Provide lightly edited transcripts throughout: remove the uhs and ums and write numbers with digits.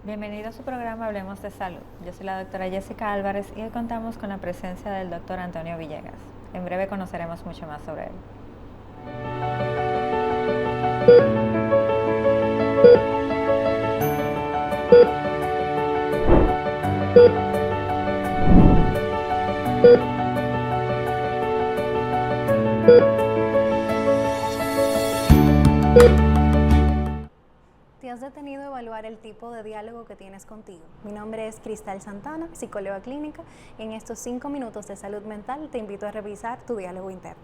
Bienvenido a su programa Hablemos de Salud. Yo soy la doctora Jessica Álvarez y hoy contamos con la presencia del doctor Antonio Villegas. En breve conoceremos mucho más sobre él. ¿Te has detenido a evaluar el tipo de diálogo que tienes contigo? Mi nombre es Cristal Santana, psicóloga clínica, y en estos 5 minutos de salud mental te invito a revisar tu diálogo interno.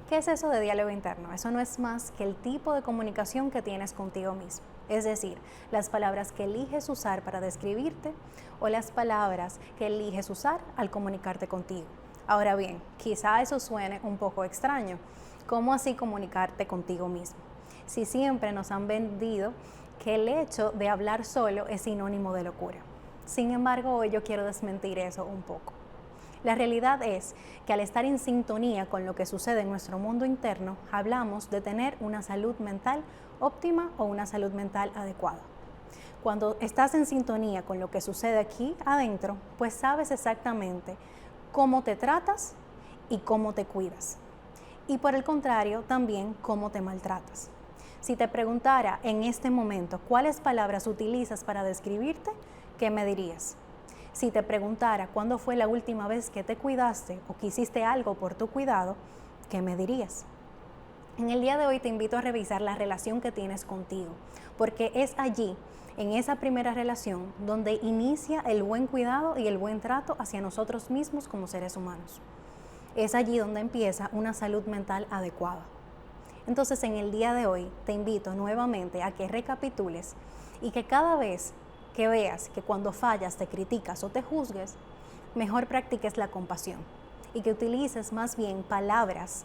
¿Qué es eso de diálogo interno? Eso no es más que el tipo de comunicación que tienes contigo mismo, es decir, las palabras que eliges usar para describirte o las palabras que eliges usar al comunicarte contigo. Ahora bien, quizá eso suene un poco extraño. ¿Cómo así comunicarte contigo mismo? Si siempre nos han vendido que el hecho de hablar solo es sinónimo de locura. Sin embargo, hoy yo quiero desmentir eso un poco. La realidad es que al estar en sintonía con lo que sucede en nuestro mundo interno, hablamos de tener una salud mental óptima o una salud mental adecuada. Cuando estás en sintonía con lo que sucede aquí adentro, pues sabes exactamente cómo te tratas y cómo te cuidas. Y por el contrario, también cómo te maltratas. Si te preguntara en este momento cuáles palabras utilizas para describirte, ¿qué me dirías? Si te preguntara cuándo fue la última vez que te cuidaste o que hiciste algo por tu cuidado, ¿qué me dirías? En el día de hoy te invito a revisar la relación que tienes contigo, porque es allí, en esa primera relación, donde inicia el buen cuidado y el buen trato hacia nosotros mismos como seres humanos. Es allí donde empieza una salud mental adecuada. Entonces, en el día de hoy te invito nuevamente a que recapitules y que cada vez que veas que cuando fallas te criticas o te juzgues, mejor practiques la compasión y que utilices más bien palabras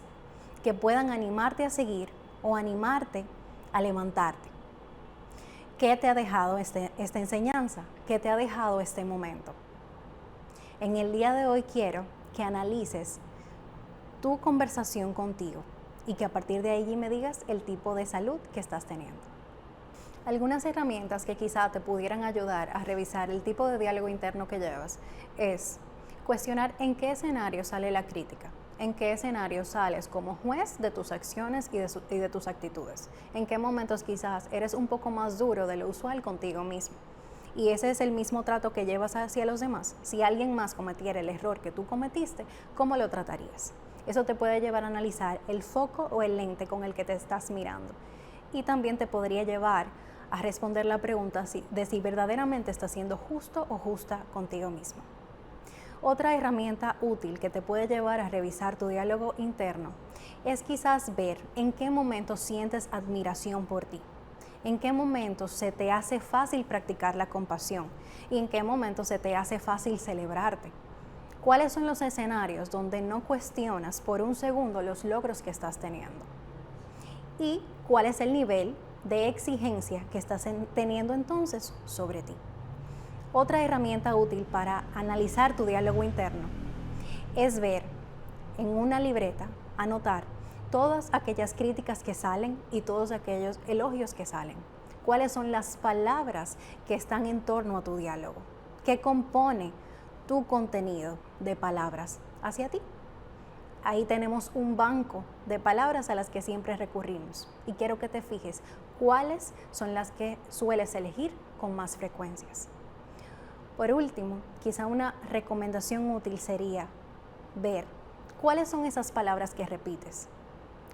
que puedan animarte a seguir o animarte a levantarte. ¿Qué te ha dejado esta enseñanza? ¿Qué te ha dejado este momento? En el día de hoy quiero que analices tu conversación contigo y que a partir de allí me digas el tipo de salud que estás teniendo. Algunas herramientas que quizá te pudieran ayudar a revisar el tipo de diálogo interno que llevas es cuestionar en qué escenario sale la crítica, en qué escenario sales como juez de tus acciones y de tus actitudes, en qué momentos quizás eres un poco más duro de lo usual contigo mismo. Y ese es el mismo trato que llevas hacia los demás. Si alguien más cometiera el error que tú cometiste, ¿cómo lo tratarías? Eso te puede llevar a analizar el foco o el lente con el que te estás mirando. Y también te podría llevar a responder la pregunta de si verdaderamente estás siendo justo o justa contigo mismo. Otra herramienta útil que te puede llevar a revisar tu diálogo interno es quizás ver en qué momento sientes admiración por ti, en qué momento se te hace fácil practicar la compasión y en qué momento se te hace fácil celebrarte. ¿Cuáles son los escenarios donde no cuestionas por un segundo los logros que estás teniendo? ¿Y cuál es el nivel de exigencia que estás teniendo entonces sobre ti? Otra herramienta útil para analizar tu diálogo interno es ver en una libreta, anotar todas aquellas críticas que salen y todos aquellos elogios que salen. ¿Cuáles son las palabras que están en torno a tu diálogo? ¿Qué compone tu contenido de palabras hacia ti? Ahí tenemos un banco de palabras a las que siempre recurrimos y quiero que te fijes cuáles son las que sueles elegir con más frecuencias. Por último, quizá una recomendación útil sería ver cuáles son esas palabras que repites.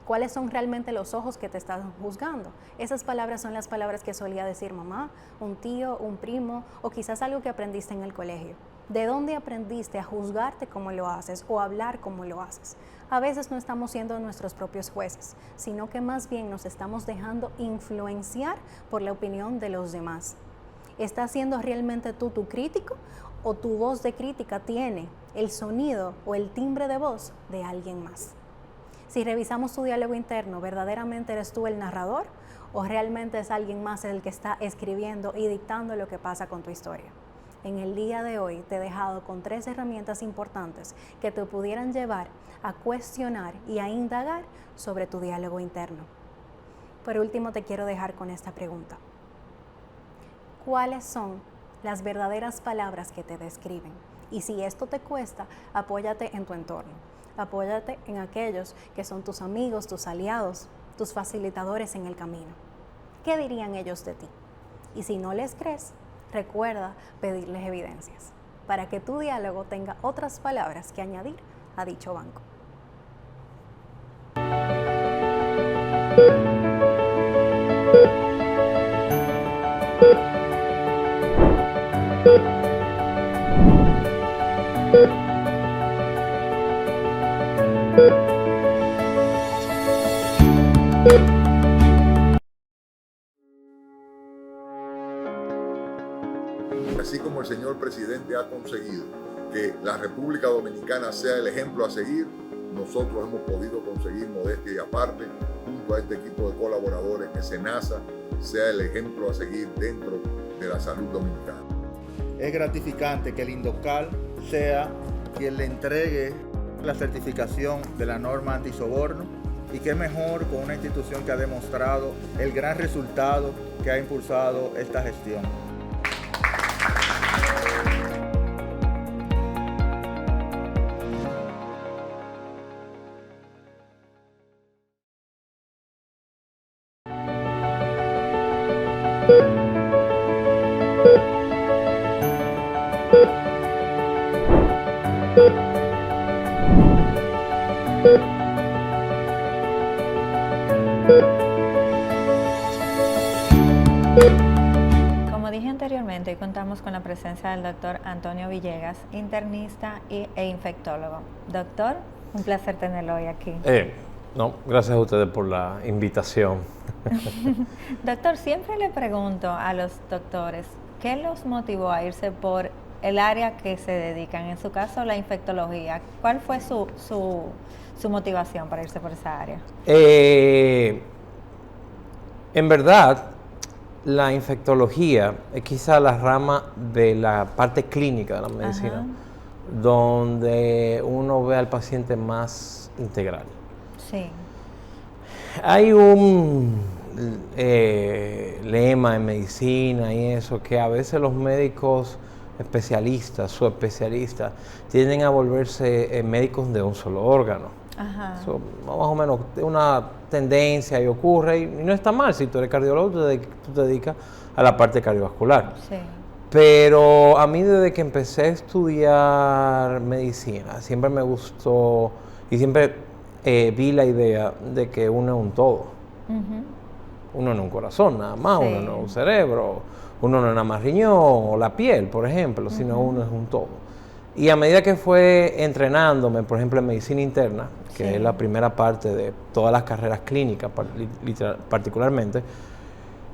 ¿Cuáles son realmente los ojos que te están juzgando? Esas palabras son las palabras que solía decir mamá, un tío, un primo o quizás algo que aprendiste en el colegio. ¿De dónde aprendiste a juzgarte como lo haces o a hablar como lo haces? A veces no estamos siendo nuestros propios jueces, sino que más bien nos estamos dejando influenciar por la opinión de los demás. ¿Estás siendo realmente tú tu crítico o tu voz de crítica tiene el sonido o el timbre de voz de alguien más? Si revisamos tu diálogo interno, ¿verdaderamente eres tú el narrador ¿O realmente es alguien más el que está escribiendo y dictando lo que pasa con tu historia? En el día de hoy te he dejado con 3 herramientas importantes que te pudieran llevar a cuestionar y a indagar sobre tu diálogo interno. Por último, te quiero dejar con esta pregunta. ¿Cuáles son las verdaderas palabras que te describen? Y si esto te cuesta, apóyate en tu entorno. Apóyate en aquellos que son tus amigos, tus aliados, tus facilitadores en el camino. ¿Qué dirían ellos de ti? Y si no les crees, recuerda pedirles evidencias para que tu diálogo tenga otras palabras que añadir a dicho banco. Así como el señor presidente ha conseguido que la República Dominicana sea el ejemplo a seguir, nosotros hemos podido conseguir, modestia y aparte, junto a este equipo de colaboradores, que SENASA sea el ejemplo a seguir dentro de la salud dominicana. Es gratificante que el INDOCAL sea quien le entregue la certificación de la norma antisoborno, y qué mejor con una institución que ha demostrado el gran resultado que ha impulsado esta gestión. Como dije anteriormente, hoy contamos con la presencia del doctor Antonio Villegas, internista e infectólogo. Doctor, un placer tenerlo hoy aquí. Gracias a ustedes por la invitación. Doctor, siempre le pregunto a los doctores, ¿qué los motivó a irse por el área que se dedican? En su caso, la infectología. ¿Cuál fue su motivación para irse por esa área? En verdad, la infectología es quizá la rama de la parte clínica de la medicina, donde uno ve al paciente más integral. Sí. Hay un lema en medicina y eso, que a veces los médicos especialistas, subespecialistas, tienden a volverse médicos de un solo órgano. Ajá. Eso, más o menos, es una tendencia y ocurre, y no está mal si tú eres cardiólogo, tú te dedicas a la parte cardiovascular. Sí. Pero a mí, desde que empecé a estudiar medicina, siempre me gustó y siempre vi la idea de que uno es un todo. Uno no es un corazón nada más, uno no es un cerebro, uno no es nada más riñón o la piel, por ejemplo, sino uno es un todo. Y a medida que fue entrenándome, por ejemplo, en medicina interna, que es la primera parte de todas las carreras clínicas, particularmente,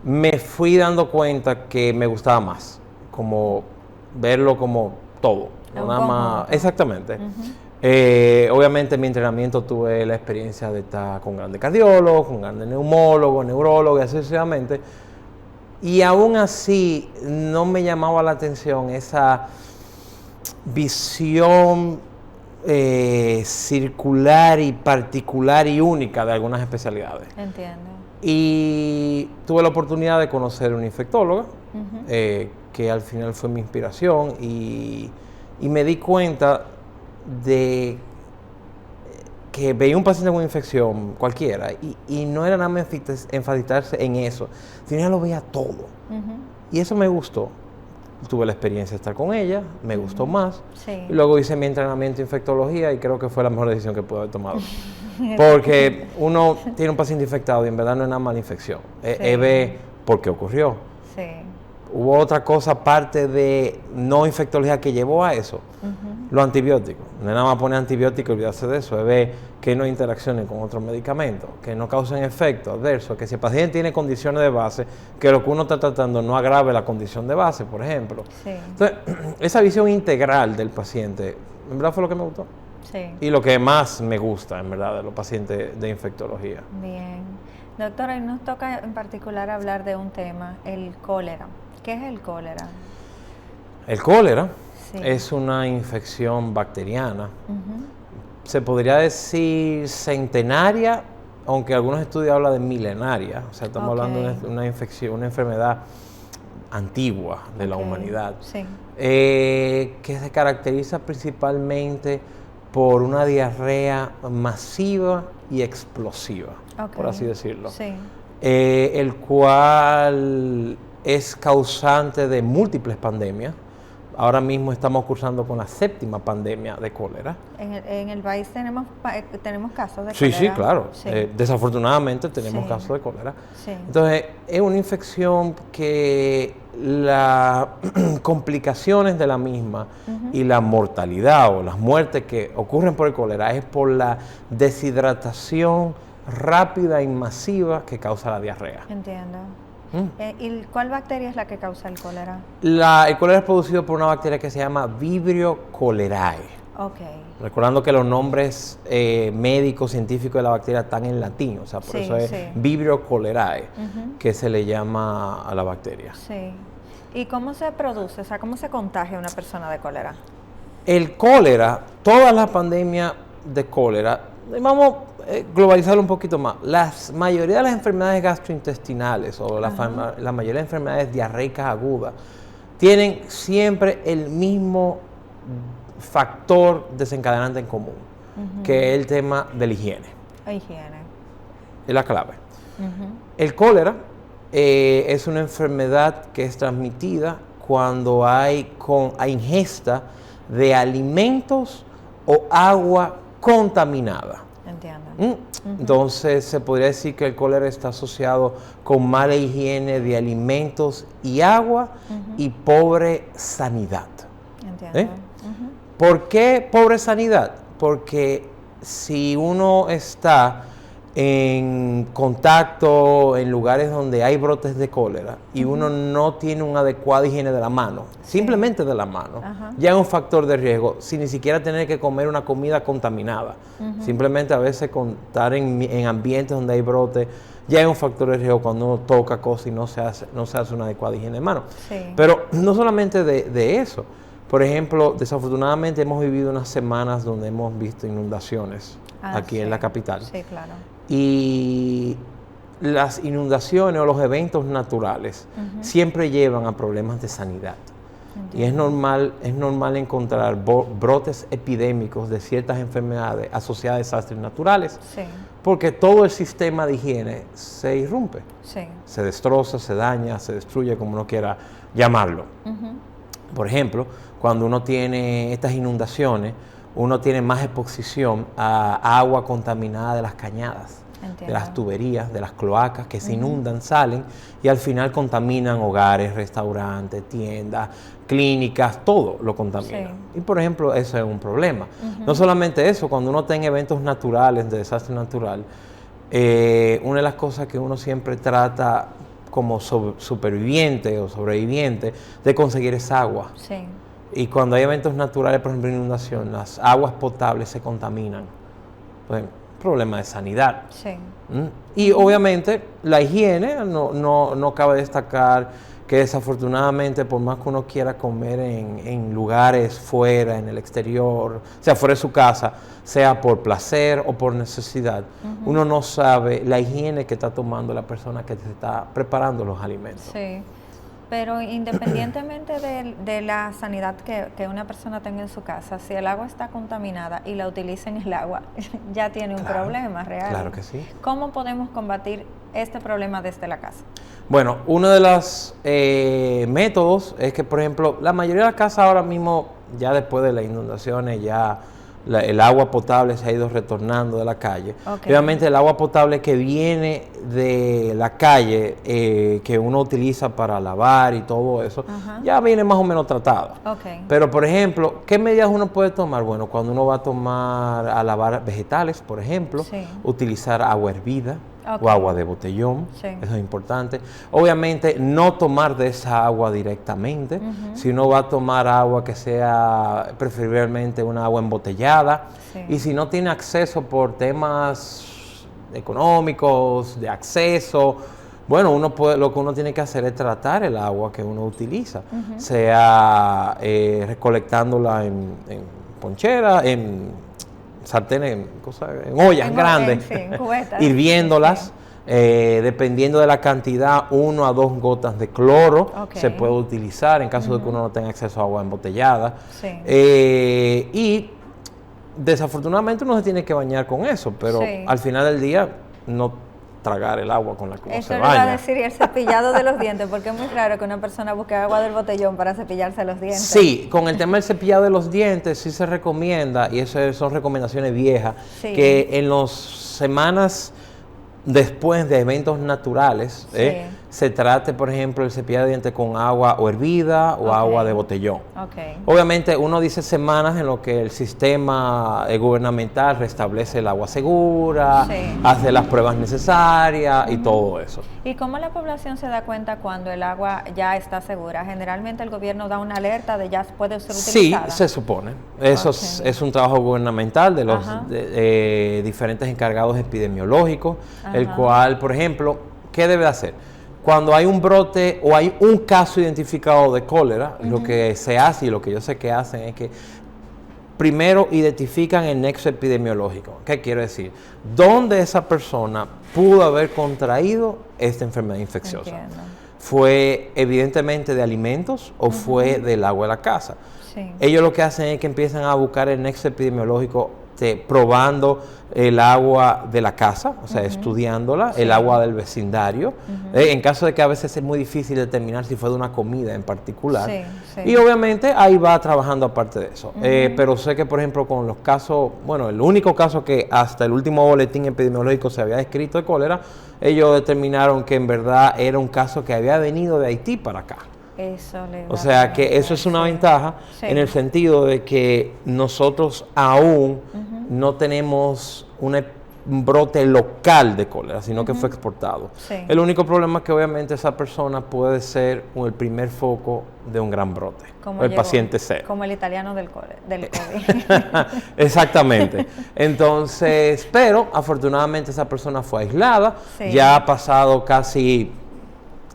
me fui dando cuenta que me gustaba más, como verlo como todo. No nada más, exactamente. Obviamente en mi entrenamiento tuve la experiencia de estar con grandes cardiólogos, con grandes neumólogos, neurólogos y así sucesivamente. Y aún así no me llamaba la atención esa visión circular y particular y única de algunas especialidades. Entiendo. Y tuve la oportunidad de conocer una infectóloga, que al final fue mi inspiración, y me di cuenta de que veía un paciente con infección cualquiera y no era nada más enfatizarse en eso, sino ya lo veía todo. Y eso me gustó. Tuve la experiencia de estar con ella, me gustó más. Sí. Y luego hice mi entrenamiento en infectología y creo que fue la mejor decisión que pude haber tomado. Porque uno tiene un paciente infectado y en verdad no es nada más la infección. Es ver por qué ocurrió. Sí. Hubo otra cosa aparte de no infectología que llevó a eso. Los antibióticos. No es nada más poner antibióticos y olvidarse de eso. Es ver que no interaccionen con otros medicamentos, que no causen efectos adversos, que si el paciente tiene condiciones de base, que lo que uno está tratando no agrave la condición de base, por ejemplo. Sí. Entonces, esa visión integral del paciente, en verdad fue lo que me gustó. Sí. Y lo que más me gusta, en verdad, de los pacientes de infectología. Bien. Doctora, hoy nos toca en particular hablar de un tema, el cólera. ¿Qué es el cólera? El cólera Sí. es una infección bacteriana. Se podría decir centenaria, aunque algunos estudios hablan de milenaria. O sea, estamos hablando de una infección, una enfermedad antigua de la humanidad, Sí. que se caracteriza principalmente por una diarrea masiva y explosiva, por así decirlo, Sí. el cual es causante de múltiples pandemias. Ahora mismo estamos cursando con la 7ª pandemia de cólera. En el país tenemos casos de Sí, cólera. sí, claro. Sí. Desafortunadamente tenemos Sí. casos de cólera. Sí. Entonces, es una infección que las complicaciones de la misma y la mortalidad o las muertes que ocurren por el cólera es por la deshidratación rápida y masiva que causa la diarrea. Entiendo. ¿Y cuál bacteria es la que causa el cólera? El cólera es producido por una bacteria que se llama Vibrio cholerae. Ok. Recordando que los nombres médicos, científicos de la bacteria están en latín, o sea, por Sí, eso es sí. Vibrio cholerae, que se le llama a la bacteria. Sí. ¿Y cómo se produce? O sea, ¿cómo se contagia una persona de cólera? El cólera, todas las pandemias de cólera, vamos a globalizarlo un poquito más. La mayoría de las enfermedades gastrointestinales o la mayoría de las enfermedades diarreicas agudas tienen siempre el mismo factor desencadenante en común, que es el tema de la higiene. La higiene. Es la clave. El cólera es una enfermedad que es transmitida cuando hay ingesta de alimentos o agua contaminada. Entiendo. Entonces se podría decir que el cólera está asociado con mala higiene de alimentos y agua y pobre sanidad. Entiendo. ¿Por qué pobre sanidad? Porque si uno está en contacto en lugares donde hay brotes de cólera y uno no tiene una adecuada higiene de la mano, simplemente de la mano, ya es un factor de riesgo, sin ni siquiera tener que comer una comida contaminada. Simplemente a veces estar en ambientes donde hay brotes, ya es un factor de riesgo cuando uno toca cosas y no se hace una adecuada higiene de mano. Sí. Pero no solamente de eso. Por ejemplo, desafortunadamente hemos vivido unas semanas donde hemos visto inundaciones aquí en la capital. Sí, claro. Y las inundaciones o los eventos naturales siempre llevan a problemas de sanidad. Y es normal encontrar brotes epidémicos de ciertas enfermedades asociadas a desastres naturales, porque todo el sistema de higiene se irrumpe, se destroza, se daña, se destruye, como uno quiera llamarlo. Por ejemplo, cuando uno tiene estas inundaciones, uno tiene más exposición a agua contaminada de las cañadas, de las tuberías, de las cloacas que se inundan, salen y al final contaminan hogares, restaurantes, tiendas, clínicas, todo lo contaminan. Y por ejemplo, eso es un problema. No solamente eso, cuando uno tiene eventos naturales, de desastre natural, una de las cosas que uno siempre trata como superviviente o sobreviviente de conseguir esa agua. Y cuando hay eventos naturales, por ejemplo inundación, las aguas potables se contaminan. Pues, problema de sanidad. Y obviamente la higiene, no cabe destacar que desafortunadamente por más que uno quiera comer en lugares fuera, en el exterior, sea fuera de su casa, sea por placer o por necesidad, uno no sabe la higiene que está tomando la persona que se está preparando los alimentos. Sí. Pero independientemente de la sanidad que una persona tenga en su casa, si el agua está contaminada y la utiliza en el agua, ya tiene un problema real. Claro que sí. ¿Cómo podemos combatir este problema desde la casa? Bueno, uno de los métodos es que, por ejemplo, la mayoría de las casas ahora mismo, ya después de las inundaciones, ya el agua potable se ha ido retornando de la calle. Obviamente el agua potable que viene de la calle, que uno utiliza para lavar y todo eso, ya viene más o menos tratada. Pero, por ejemplo, ¿qué medidas uno puede tomar? Bueno, cuando uno va a lavar vegetales, por ejemplo, utilizar agua hervida o agua de botellón, eso es importante. Obviamente no tomar de esa agua directamente, si uno va a tomar agua que sea preferiblemente una agua embotellada, y si no tiene acceso por temas económicos, de acceso. Bueno, lo que uno tiene que hacer es tratar el agua que uno utiliza, sea recolectándola en poncheras, en sartenes, en ollas grandes, en cubetas, hirviéndolas. Dependiendo de la cantidad, 1 a 2 gotas de cloro se puede utilizar en caso de que uno no tenga acceso a agua embotellada. Y desafortunadamente uno se tiene que bañar con eso, pero al final del día no tragar el agua con la que uno se baña. Eso iba a decir, y el cepillado de los dientes, porque es muy raro que una persona busque agua del botellón para cepillarse los dientes. Sí, con el tema del cepillado de los dientes sí se recomienda, y esas son recomendaciones viejas, que en las semanas después de eventos naturales, se trate, por ejemplo, el cepillado de dientes con agua o hervida o agua de botellón. Obviamente, uno dice semanas en lo que el sistema gubernamental restablece el agua segura, hace las pruebas necesarias y todo eso. ¿Y cómo la población se da cuenta cuando el agua ya está segura? Generalmente el gobierno da una alerta de ya puede ser utilizada. Sí, se supone. Eso es un trabajo gubernamental de los diferentes encargados epidemiológicos, el cual, por ejemplo, ¿qué debe hacer? Cuando hay un brote o hay un caso identificado de cólera, lo que se hace y lo que yo sé que hacen es que primero identifican el nexo epidemiológico. ¿Qué quiero decir? ¿Dónde esa persona pudo haber contraído esta enfermedad infecciosa? Entiendo. ¿Fue evidentemente de alimentos o fue del agua de la casa? Ellos lo que hacen es que empiezan a buscar el nexo epidemiológico probando el agua de la casa, o sea, estudiándola, el agua del vecindario, en caso de que a veces es muy difícil determinar si fue de una comida en particular. Y obviamente ahí va trabajando aparte de eso. Pero sé que, por ejemplo, con los casos, bueno, el único caso que hasta el último boletín epidemiológico se había descrito de cólera, ellos determinaron que en verdad era un caso que había venido de Haití para acá. O sea que eso es una ventaja en el sentido de que nosotros aún no tenemos un brote local de cólera, sino que fue exportado. El único problema es que obviamente esa persona puede ser el primer foco de un gran brote, o el paciente cero. Como el italiano del COVID. Exactamente. Entonces, pero afortunadamente esa persona fue aislada, ya ha pasado casi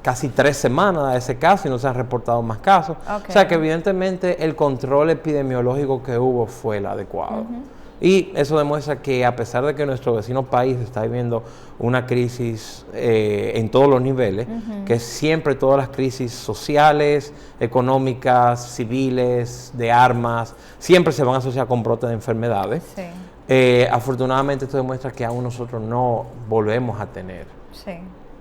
3 semanas de ese caso y no se han reportado más casos. O sea que evidentemente el control epidemiológico que hubo fue el adecuado. Y eso demuestra que a pesar de que nuestro vecino país está viviendo una crisis en todos los niveles, que siempre todas las crisis sociales, económicas, civiles, de armas, siempre se van a asociar con brotes de enfermedades. Afortunadamente esto demuestra que aún nosotros no volvemos a tener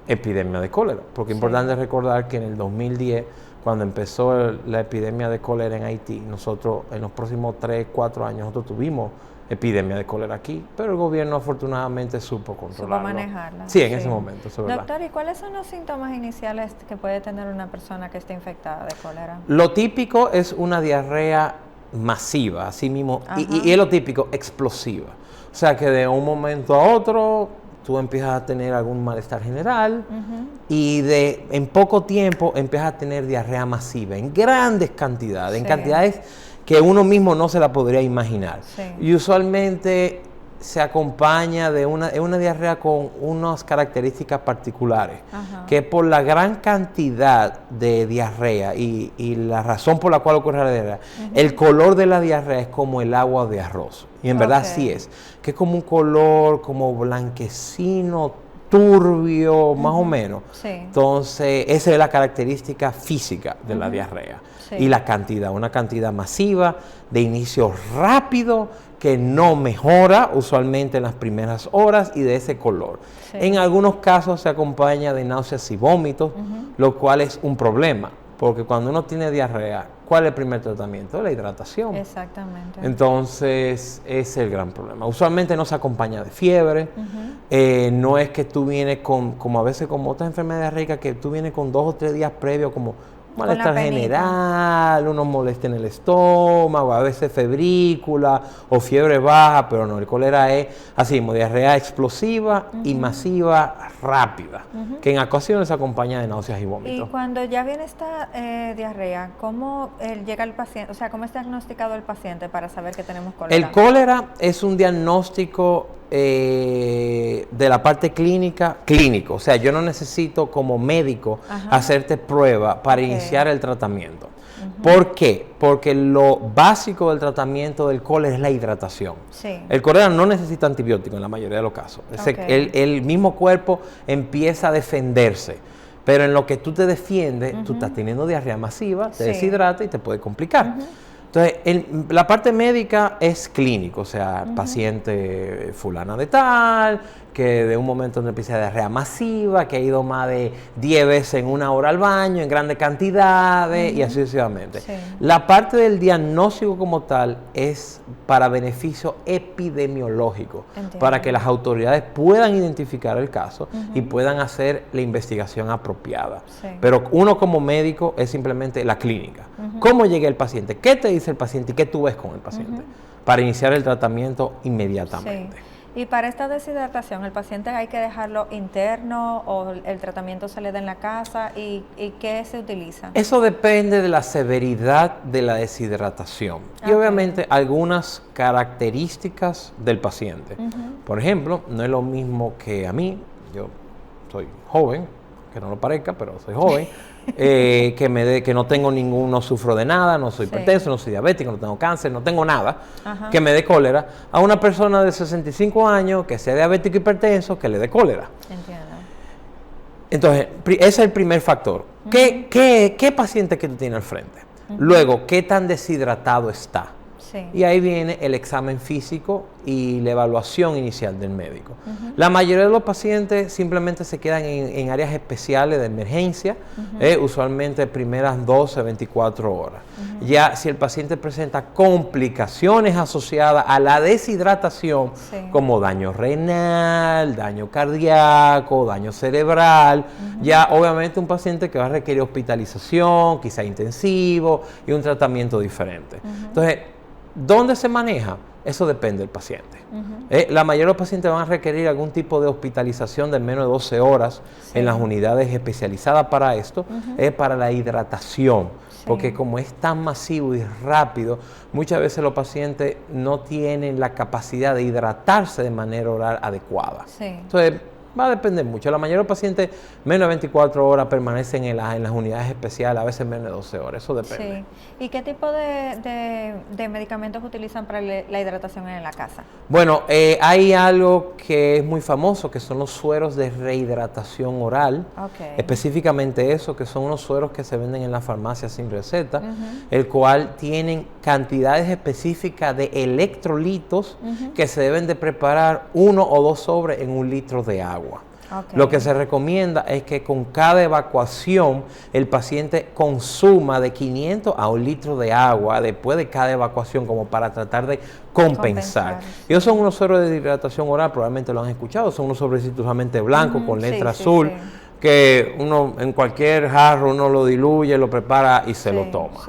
epidemia de cólera, porque es importante recordar que en el 2010, cuando empezó la epidemia de cólera en Haití, nosotros en los próximos 3-4 años nosotros tuvimos epidemia de cólera aquí, pero el gobierno afortunadamente supo controlarlo. Supo manejarla. Sí, en ese momento, eso es verdad. Doctor, ¿y cuáles son los síntomas iniciales que puede tener una persona que esté infectada de cólera? Lo típico es una diarrea masiva, así mismo, y es lo típico, explosiva. O sea que de un momento a otro tú empiezas a tener algún malestar general y en poco tiempo empiezas a tener diarrea masiva en grandes cantidades, en cantidades que uno mismo no se la podría imaginar. Y usualmente se acompaña de una diarrea con unas características particulares, que por la gran cantidad de diarrea y la razón por la cual ocurre la diarrea, el color de la diarrea es como el agua de arroz. Y en verdad sí es, que es como un color como blanquecino, turbio, más o menos. Entonces, esa es la característica física de la diarrea. Y la cantidad, una cantidad masiva, de inicio rápido, que no mejora usualmente en las primeras horas y de ese color. En algunos casos se acompaña de náuseas y vómitos, lo cual es un problema, porque cuando uno tiene diarrea, ¿cuál es el primer tratamiento? La hidratación. Exactamente. Entonces, ese es el gran problema. Usualmente no se acompaña de fiebre, no es que tú vienes como a veces como otras enfermedades diarreicas, que tú vienes con 2 o 3 días previos como malestar general, unos molestias en el estómago, a veces febrícula o fiebre baja, pero no, el cólera es así, como diarrea explosiva y masiva rápida, que en ocasiones se acompaña de náuseas y vómitos. Y cuando ya viene esta diarrea, ¿cómo llega el paciente? O sea, ¿cómo es diagnosticado el paciente para saber que tenemos cólera? El cólera es un diagnóstico de la parte clínico. O sea, yo no necesito como médico hacerte prueba para iniciar el tratamiento. ¿Por qué? Porque lo básico del tratamiento del cólera es la hidratación. Sí. El cólera no necesita antibiótico en la mayoría de los casos. El mismo cuerpo empieza a defenderse. Pero en lo que tú te defiendes, tú estás teniendo diarrea masiva, te deshidrata y te puede complicar. Entonces, la parte médica es clínico, o sea, paciente fulana de tal, que de un momento no empieza diarrea masiva, que ha ido más de 10 veces en una hora al baño, en grandes cantidades y así sucesivamente. Sí. La parte del diagnóstico como tal es para beneficio epidemiológico, para que las autoridades puedan identificar el caso y puedan hacer la investigación apropiada. Sí. Pero uno como médico es simplemente la clínica. ¿Cómo llega el paciente? ¿Qué te dice el paciente y qué tú ves con el paciente? Para iniciar el tratamiento inmediatamente. Sí. Y para esta deshidratación, ¿el paciente hay que dejarlo interno o el tratamiento se le da en la casa? ¿Y qué se utiliza? Eso depende de la severidad de la deshidratación y obviamente algunas características del paciente. Por ejemplo, no es lo mismo que a mí, yo soy joven, que no lo parezca, pero soy joven, que no tengo no sufro de nada, no soy hipertenso, no soy diabético, no tengo cáncer, no tengo nada, que me dé cólera, a una persona de 65 años que sea diabético hipertenso, que le dé cólera. Entiendo. Entonces, ese es el primer factor. ¿Qué paciente que tú tienes al frente? Luego, ¿qué tan deshidratado está? Sí. Y ahí viene el examen físico y la evaluación inicial del médico. La mayoría de los pacientes simplemente se quedan en áreas especiales de emergencia, usualmente primeras 12, 24 horas. Ya si el paciente presenta complicaciones asociadas a la deshidratación, como daño renal, daño cardíaco, daño cerebral, ya obviamente un paciente que va a requerir hospitalización, quizá intensivo y un tratamiento diferente. Entonces, ¿dónde se maneja? Eso depende del paciente. La mayoría de los pacientes van a requerir algún tipo de hospitalización de menos de 12 horas en las unidades especializadas para esto, para la hidratación, porque como es tan masivo y rápido, muchas veces los pacientes no tienen la capacidad de hidratarse de manera oral adecuada. Entonces, va a depender mucho. La mayoría de los pacientes menos de 24 horas permanecen en las unidades especiales, a veces menos de 12 horas, eso depende. Sí. ¿Y qué tipo de medicamentos utilizan para la hidratación en la casa? Bueno, hay algo que es muy famoso, que son los sueros de rehidratación oral. Específicamente eso, que son unos sueros que se venden en la farmacia sin receta, el cual tienen cantidades específicas de electrolitos que se deben de preparar 1 o 2 sobres en 1 litro de agua. Lo que se recomienda es que con cada evacuación el paciente consuma de 500 a 1 litro de agua después de cada evacuación, como para tratar de compensar. Y esos son unos sueros de hidratación oral, probablemente lo han escuchado, son unos sobrecitos usualmente blancos con letra azul, que uno en cualquier jarro uno lo diluye, lo prepara y se lo toma.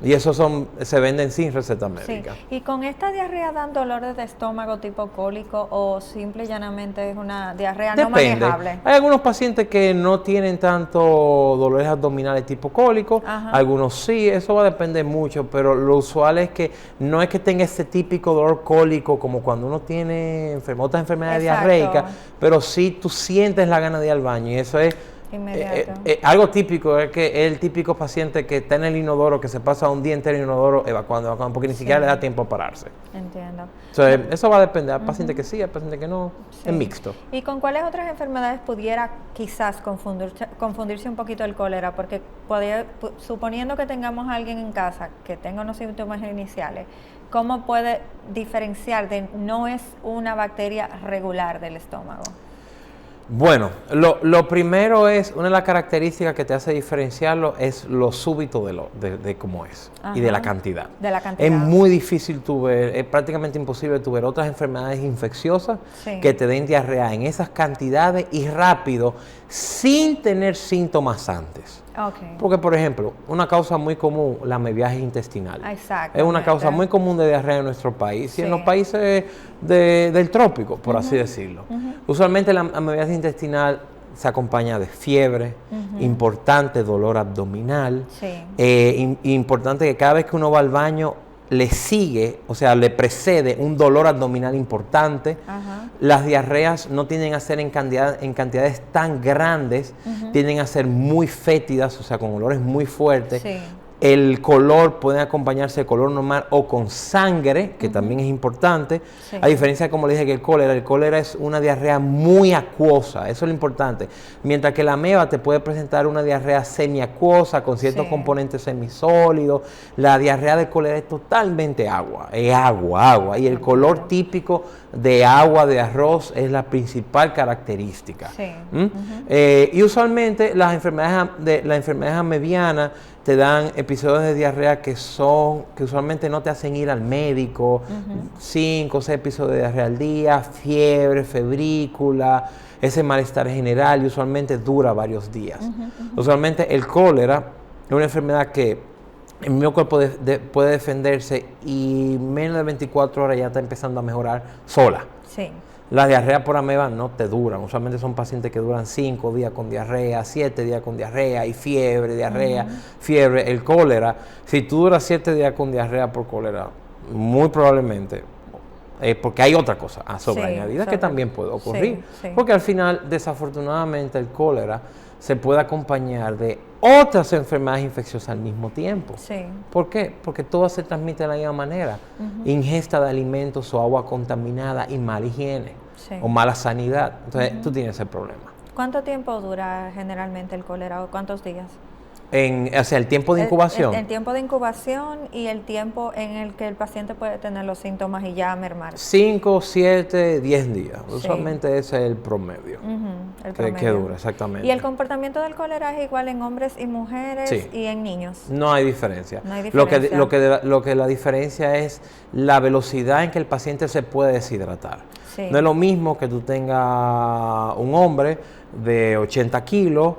Y esos se venden sin receta médica. ¿Y con esta diarrea dan dolores de estómago tipo cólico o simple y llanamente es una diarrea no manejable? Hay algunos pacientes que no tienen tanto dolores abdominales tipo cólico, algunos sí, eso va a depender mucho, pero lo usual es que no es que tenga ese típico dolor cólico como cuando uno tiene otras enfermedades diarreicas, pero sí tú sientes la gana de ir al baño y eso es algo típico, es que es el típico paciente que está en el inodoro, que se pasa un día entero en el inodoro evacuando, porque ni siquiera le da tiempo a pararse. Entiendo. Entonces, eso va a depender, hay pacientes que sí, hay pacientes que no, es mixto. ¿Y con cuáles otras enfermedades pudiera quizás confundirse un poquito el cólera? Porque suponiendo que tengamos a alguien en casa que tenga unos síntomas iniciales, ¿cómo puede diferenciar de no es una bacteria regular del estómago? Bueno, lo primero es, una de las características que te hace diferenciarlo es lo súbito de cómo es y de la cantidad. Es muy difícil es prácticamente imposible ver otras enfermedades infecciosas que te den diarrea en esas cantidades y rápido sin tener síntomas antes. Porque, por ejemplo, una causa muy común, la amebiasis intestinal. Es una causa muy común de diarrea en nuestro país y en los países del trópico, por así decirlo. Usualmente la amebiasis intestinal se acompaña de fiebre, importante dolor abdominal, importante que cada vez que uno va al baño le sigue, o sea, le precede un dolor abdominal importante. Ajá. Las diarreas no tienden a ser en cantidades tan grandes, tienden a ser muy fétidas, o sea, con olores muy fuertes. Sí. El color puede acompañarse de color normal o con sangre, que también es importante. Sí. A diferencia de, como le dije, que el cólera es una diarrea muy acuosa, eso es lo importante. Mientras que la ameba te puede presentar una diarrea semiacuosa con ciertos componentes semisólidos. La diarrea del cólera es totalmente agua, es agua. Y el color típico de agua de arroz es la principal característica. Sí. Y usualmente las enfermedades amebianas te dan episodios de diarrea que usualmente no te hacen ir al médico, 5 o 6 episodios de diarrea al día, fiebre, febrícula, ese malestar general, y usualmente dura varios días. Usualmente el cólera es una enfermedad que el mismo cuerpo puede defenderse y menos de 24 horas ya está empezando a mejorar sola. Sí. Las diarreas por ameba no te duran. Usualmente son pacientes que duran 5 días con diarrea, 7 días con diarrea y fiebre, diarrea, fiebre. El cólera, si tú duras 7 días con diarrea por cólera, muy probablemente, porque hay otra cosa sobreañadida que también puede ocurrir. Sí. Porque al final, desafortunadamente, el cólera se puede acompañar de otras enfermedades infecciosas al mismo tiempo. Sí. ¿Por qué? Porque todas se transmiten de la misma manera. Ingesta de alimentos o agua contaminada y mala higiene o mala sanidad. Entonces, tú tienes ese problema. ¿Cuánto tiempo dura generalmente el cólera o cuántos días? O sea, el tiempo de incubación. El tiempo de incubación y el tiempo en el que el paciente puede tener los síntomas y ya mermar. 5, 7, 10 días. Usualmente ese es el promedio. El que promedio. dura, exactamente. ¿Y el comportamiento del cólera es igual en hombres y mujeres y en niños? No hay diferencia. No hay diferencia. Lo que la diferencia es la velocidad en que el paciente se puede deshidratar. Sí. No es lo mismo que tú tengas un hombre de 80 kilos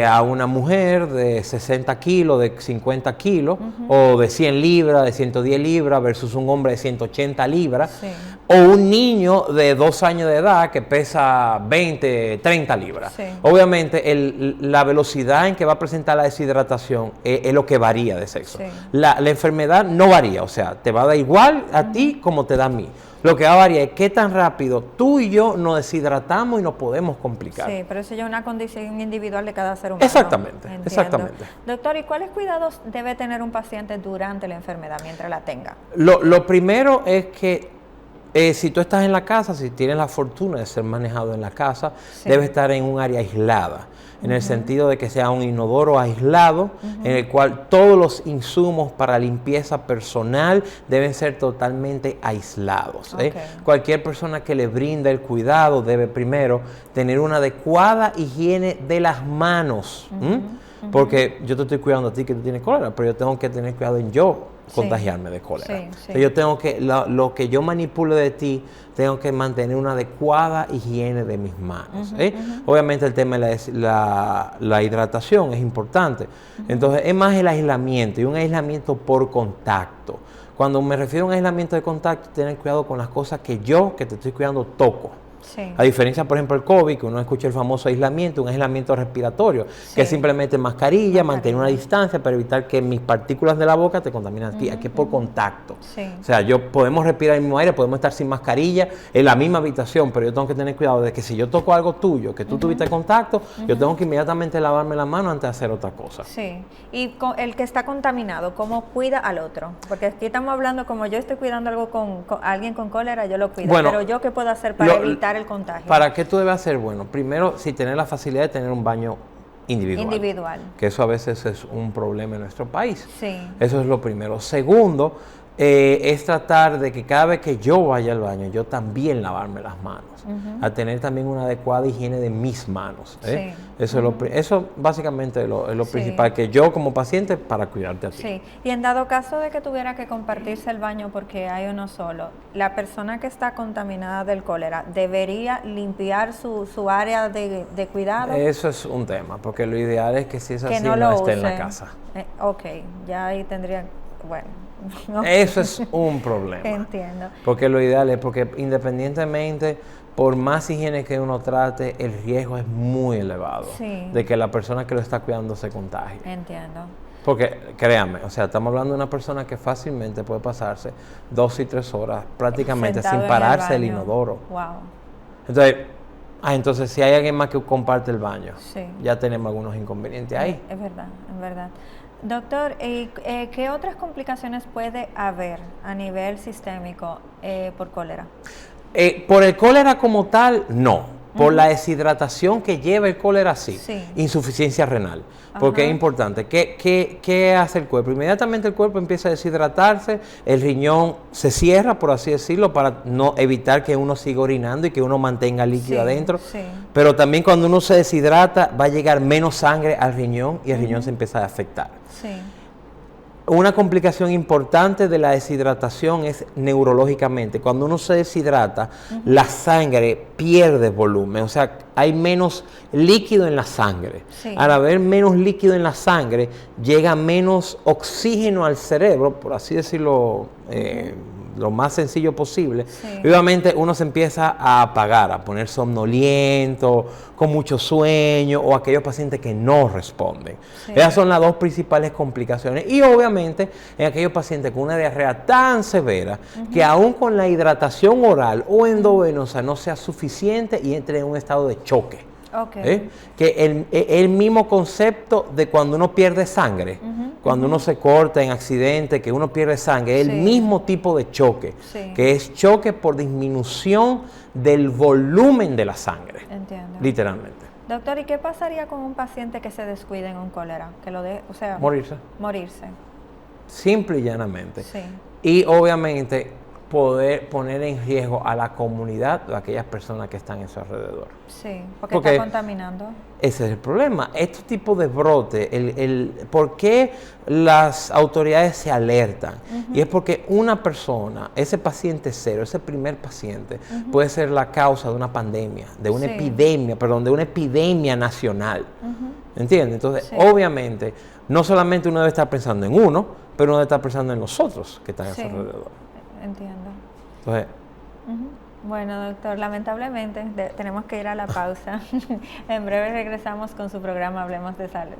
a una mujer de 60 kilos, de 50 kilos, o de 100 libras, de 110 libras, versus un hombre de 180 libras, o un niño de 2 años de edad que pesa 20, 30 libras. Sí. Obviamente, la velocidad en que va a presentar la deshidratación es lo que varía de sexo. Sí. La enfermedad no varía, o sea, te va a dar igual a ti como te da a mí. Lo que va a variar es qué tan rápido tú y yo nos deshidratamos y nos podemos complicar. Sí, pero eso ya es una condición individual de cada ser humano. Exactamente, Entiendo. exactamente. Doctor, ¿y cuáles cuidados debe tener un paciente durante la enfermedad, mientras la tenga? Lo primero es que si tú estás en la casa, si tienes la fortuna de ser manejado en la casa, debe estar en un área aislada, en el sentido de que sea un inodoro aislado, en el cual todos los insumos para limpieza personal deben ser totalmente aislados. Cualquier persona que le brinde el cuidado debe primero tener una adecuada higiene de las manos, porque yo te estoy cuidando a ti que tú tienes cólera, pero yo tengo que tener cuidado en yo contagiarme de cólera. Entonces, yo tengo que, lo que yo manipule de ti, tengo que mantener una adecuada higiene de mis manos. Obviamente el tema de la hidratación es importante. Entonces es más el aislamiento, y un aislamiento por contacto. Cuando me refiero a un aislamiento de contacto, tener cuidado con las cosas que te estoy cuidando, toco. A diferencia, por ejemplo, el COVID, que uno escucha el famoso aislamiento, un aislamiento respiratorio, que es simplemente mascarilla, mantener una distancia para evitar que mis partículas de la boca te contaminen aquí. Aquí es por contacto. O sea, podemos respirar el mismo aire, podemos estar sin mascarilla en la misma habitación, pero yo tengo que tener cuidado de que si yo toco algo tuyo, que tú tuviste contacto, yo tengo que inmediatamente lavarme la mano antes de hacer otra cosa. Sí. Y con el que está contaminado, ¿cómo cuida al otro? Porque aquí estamos hablando, como yo estoy cuidando algo con alguien con cólera, yo lo cuido. Bueno, pero ¿yo qué puedo hacer para evitar el contagio? ¿Para qué tú debes hacer? Bueno, primero, si tener la facilidad de tener un baño individual. Que eso a veces es un problema en nuestro país. Eso es lo primero. Segundo, es tratar de que cada vez que yo vaya al baño, yo también lavarme las manos. A tener también una adecuada higiene de mis manos. Eso básicamente es lo principal, que yo como paciente, para cuidarte a ti. Sí, y en dado caso de que tuviera que compartirse el baño porque hay uno solo, la persona que está contaminada del cólera, ¿debería limpiar su área de cuidado? Eso es un tema, porque lo ideal es que si es así, no esté en la casa. Ok, ya ahí tendría, bueno... No. Eso es un problema. Entiendo. Porque lo ideal es, porque independientemente, por más higiene que uno trate, el riesgo es muy elevado de que la persona que lo está cuidando se contagie. Entiendo. Porque, créanme, o sea, estamos hablando de una persona que fácilmente puede pasarse 2 y 3 horas prácticamente Sentado sin en pararse el del baño. inodoro. Wow. Entonces, si hay alguien más que comparte el baño, Sí. ya tenemos algunos inconvenientes ahí. Es verdad, es verdad. Doctor, ¿qué otras complicaciones puede haber a nivel sistémico por cólera? Por el cólera como tal, no. Por la deshidratación que lleva el cólera, sí. Insuficiencia renal. Porque es importante. ¿Qué hace el cuerpo? Inmediatamente el cuerpo empieza a deshidratarse, el riñón se cierra, por así decirlo, para no evitar que uno siga orinando y que uno mantenga líquido adentro. Sí. Pero también cuando uno se deshidrata, va a llegar menos sangre al riñón y el riñón se empieza a afectar. Sí. Una complicación importante de la deshidratación es neurológicamente. Cuando uno se deshidrata, la sangre pierde volumen, o sea, hay menos líquido en la sangre. Sí. Al haber menos líquido en la sangre, llega menos oxígeno al cerebro, por así decirlo, lo más sencillo posible. Sí. Y obviamente uno se empieza a apagar, a poner somnoliento, con mucho sueño, o aquellos pacientes que no responden. Sí. Esas son las 2 principales complicaciones. Y obviamente en aquellos pacientes con una diarrea tan severa que aún con la hidratación oral o endovenosa no sea suficiente y entre en un estado de choque. Okay. Que el mismo concepto de cuando uno pierde sangre, cuando uno se corta en accidente, que uno pierde sangre, es el mismo tipo de choque, que es choque por disminución del volumen de la sangre. Entiendo. Literalmente. Doctor, ¿y qué pasaría con un paciente que se descuide en un cólera? Que lo de, o sea, Morirse. Morirse. Simple y llanamente. Sí. Y obviamente poder poner en riesgo a la comunidad o a aquellas personas que están en su alrededor. Sí, porque está contaminando. Ese es el problema. Este tipo de brote, ¿por qué las autoridades se alertan? Y es porque una persona, ese paciente cero, ese primer paciente, puede ser la causa de una pandemia, de una epidemia nacional. ¿Entiendes? Entonces, obviamente, no solamente uno debe estar pensando en uno, pero uno debe estar pensando en los otros que están a su alrededor. Entiendo. Entonces, bueno, doctor, lamentablemente tenemos que ir a la pausa. En breve regresamos con su programa Hablemos de Salud.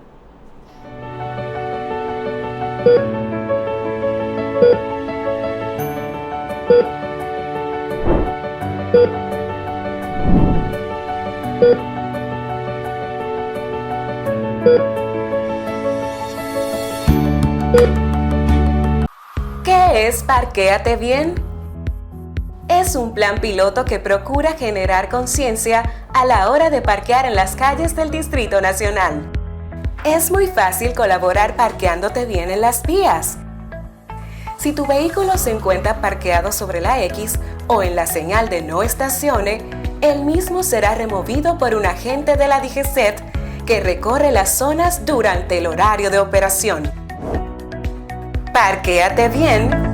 ¿Qué es Parquéate Bien? Es un plan piloto que procura generar conciencia a la hora de parquear en las calles del Distrito Nacional. Es muy fácil colaborar parqueándote bien en las vías. Si tu vehículo se encuentra parqueado sobre la X o en la señal de no estacione, el mismo será removido por un agente de la DGCET que recorre las zonas durante el horario de operación. Parquéate bien.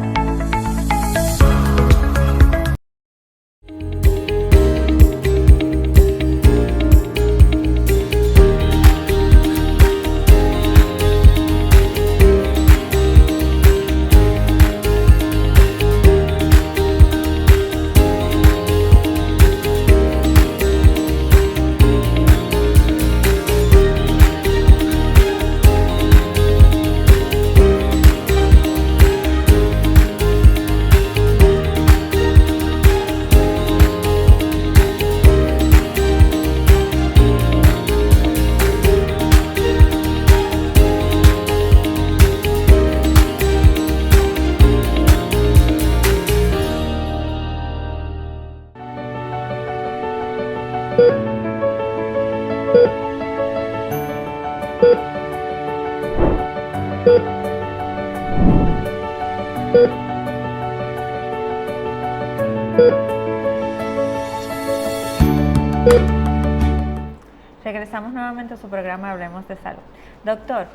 Regresamos nuevamente a su programa Hablemos de Salud. Doctor,